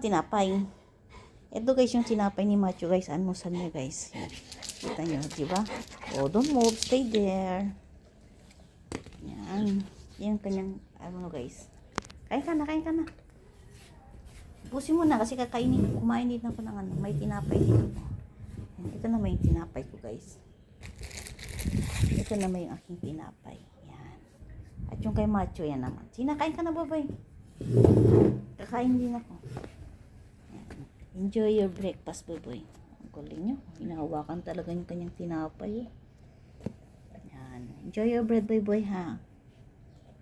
tinapay. Ito guys yung tinapay ni Macho guys. Almusal niya guys. Kita nyo, diba? Oh, don't move. Stay there. Yan. Yan kanyang, ano guys. Kain ka na, kain ka na. Pusin mo na kasi kakainin. Kumain din ako ng ano. May tinapay dito. Ito na may tinapay ko guys. Ito na may aking tinapay. Yan. At yung kay Macho yan naman. Sinakain ka na babay. Kakain din ako. Yan. Enjoy your breakfast baboy. Ang galing nyo. Hinahawakan talaga yung kanyang tinapay. Yan. Enjoy your bread boy ha.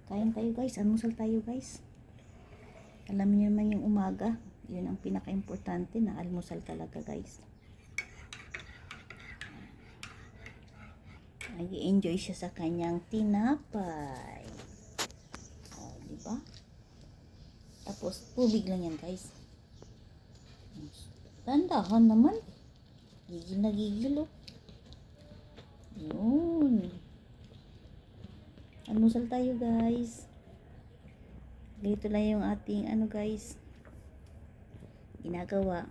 Kain tayo guys. Almusal tayo guys. Alam niyo naman yung umaga. Yun ang pinaka-importante na almusal talaga guys. Nag-enjoy siya sa kanyang tinapay. Oh, di ba? Tapos tubig lang yan, guys. Tandahan naman. Gigil na gigil, oh. Yun. Almusal tayo, guys. Dito lang yung ating ano, guys, ginagawa.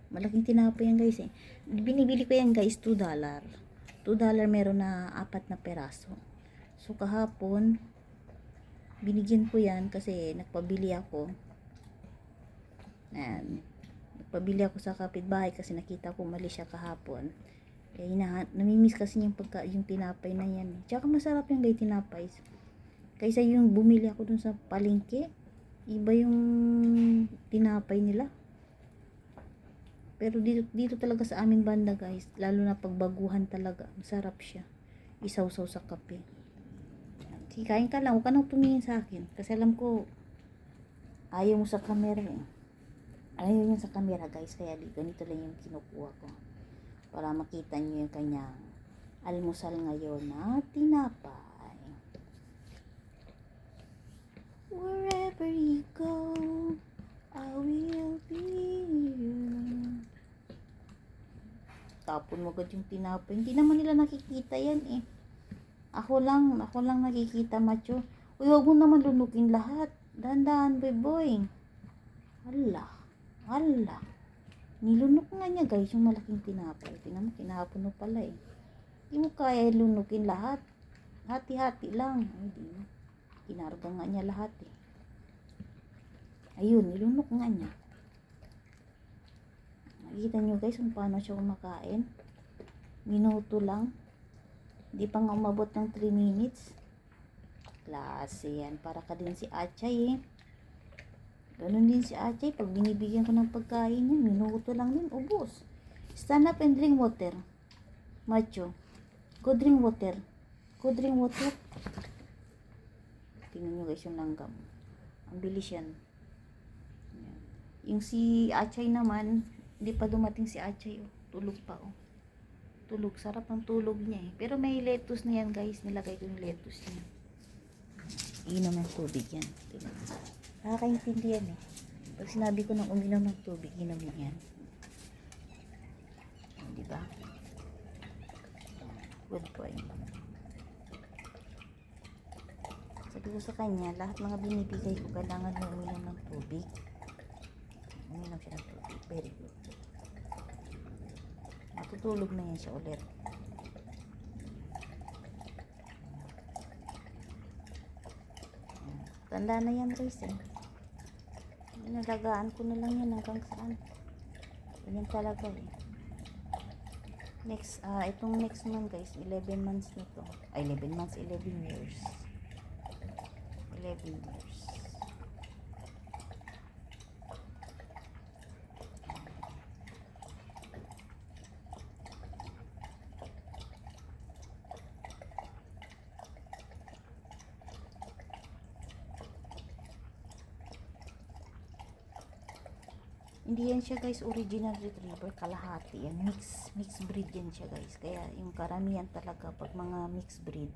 Malaking tinapay yan guys eh. Binibili ko yan guys, $2. $2 meron na 4 na peraso. So kahapon, binigyan ko yan kasi nagpabili ako. Ayan. Nagpabili ako sa kapitbahay kasi nakita ko mali siya kahapon. Kaya namimiss kasi yung tinapay na yan. Tsaka masarap yung guys tinapay. Kaysa yung bumili ako dun sa palengke, iba yung tinapay nila. Pero dito talaga sa aming banda guys, lalo na pagbaguhan talaga, masarap siya. Isawsaw sa kape. Sige, kain ka lang, huwag ka nang tumingin sa akin. Kasi alam ko, ayaw mo sa camera eh. Ayaw niya sa camera guys, kaya ganito lang yung kinukuha ko. Para makita niyo yung kanyang almusal ngayon na tinapay. Wherever you go, I will be here. Tapon mo agad yung tinapay. Hindi naman nila nakikita yan eh. Ako lang nakikita, Macho. Uy, wag mo naman lunugin lahat. Dahan-dahan, boy. Hala. Nilunok nga niya guys yung malaking tinapay. Tingnan mo, kinahapon mo pala eh. Hindi mo kaya lunugin lahat. Hati-hati lang. Ay, di mo. Kinarga nga niya lahat eh. Ayun, nilunok nga niya. Nakikita nyo guys kung paano siya kumakain. Minuto lang. Hindi pa nga umabot ng 3 minutes. Klase yan. Para ka din si Achay eh. Ganun din si Achay. Pag binibigyan ko ng pagkain niya, minuto lang din. Ubos. Stand up and drink water. Macho. Go drink water. Go drink water. Tingnan nyo guys yung langgam. Ang bilis yan. Yung si Achay naman, hindi pa dumating si Achay. Oh. Tulog pa. Oh. Tulog. Sarap ang tulog niya eh. Pero may lettuce na yan guys. Nilagay ko yung lettuce niya. Inom ng tubig yan. Nakakaintindi yan eh. Pag sinabi ko ng uminom ng tubig, inom yan. Diba? Good boy. Sabi ko sa kanya, lahat mga binibigay ko, kailangan mo uminom ng tubig. Uminom siya ng tubig. Very good. Matutulog na yan siya ulit. Tanda na yan guys eh. Nalagaan ko na lang yan hanggang saan. Ganyan talaga eh. Next, itong next month guys, 11 months na to. Ay, 11 months, 11 years. 11 years. Hindi yan siya guys original retriever, kalahati yan, mix breed yan siya guys. Kaya yung karamihan talaga pag mga mix breed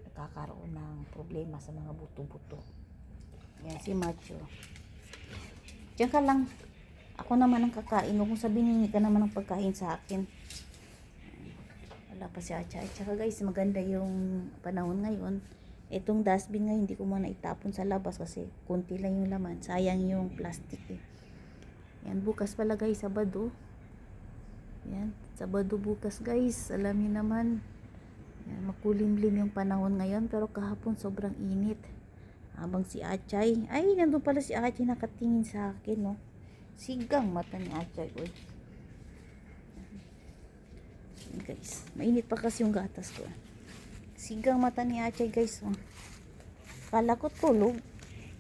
nagkakaroon ng problema sa mga buto-buto. Yan si Macho. Diyan ka lang, ako naman ang kakain. Kung sabihin ka naman ng pagkain sa akin, wala pa si Acha. At saka guys, maganda yung panahon ngayon, Itong dustbin ngayon, hindi ko muna itapon sa labas kasi kunti lang yung laman. Sayang yung plastic eh. Yan, bukas pala guys, Sabado. Yan, Sabado bukas guys. Alam niyo naman, yan, makulimlim yung panahon ngayon. Pero kahapon sobrang init. Habang si Achay, ay nandun pala si Achay nakatingin sa akin, no. Sigang mata ni Achay, oy. Yan, guys, mainit pa kasi yung gatas ko. Sigang mata ni Achay guys, oh. Kala ko tulog.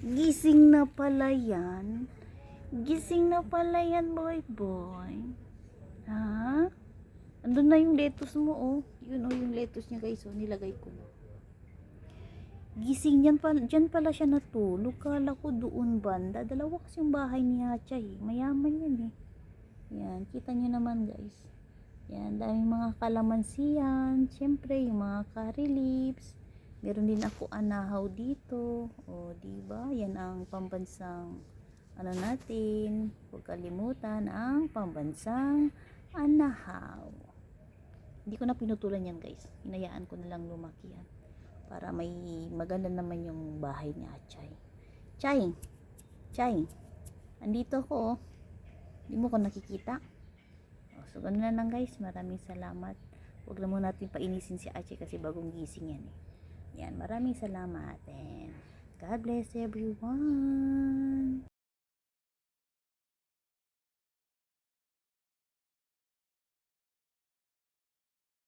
Gising na pala yan. Gising na pala yan, boy boy. Ha? Andun na yung lettuce mo, oh. Yun, oh, yung lettuce niya guys, oh. Nilagay ko. Gising yan pala, dyan pala siya natulog. Kala ko doon banda. Dalawa kasi yung bahay ni Hachay. Mayaman yan eh. Yan, kita nyo naman guys. Yan, daming mga kalamansi yan. Siyempre, yung mga curry leaves. Meron din ako anahaw dito. O, diba? Yan ang pambansang ano natin. Huwag kalimutan ang pambansang anahaw. Hindi ko na pinutulan yan guys. Hinayaan ko na lang lumaki yan. Para may maganda naman yung bahay ni Achay. Chay! Chay! Andito ako, oh. Hindi mo ko nakikita. Oh, so, ganun na lang guys. Maraming salamat. Huwag na muna natin painisin si Achay kasi bagong gising yan eh. Yan, maraming salamat. And God bless everyone.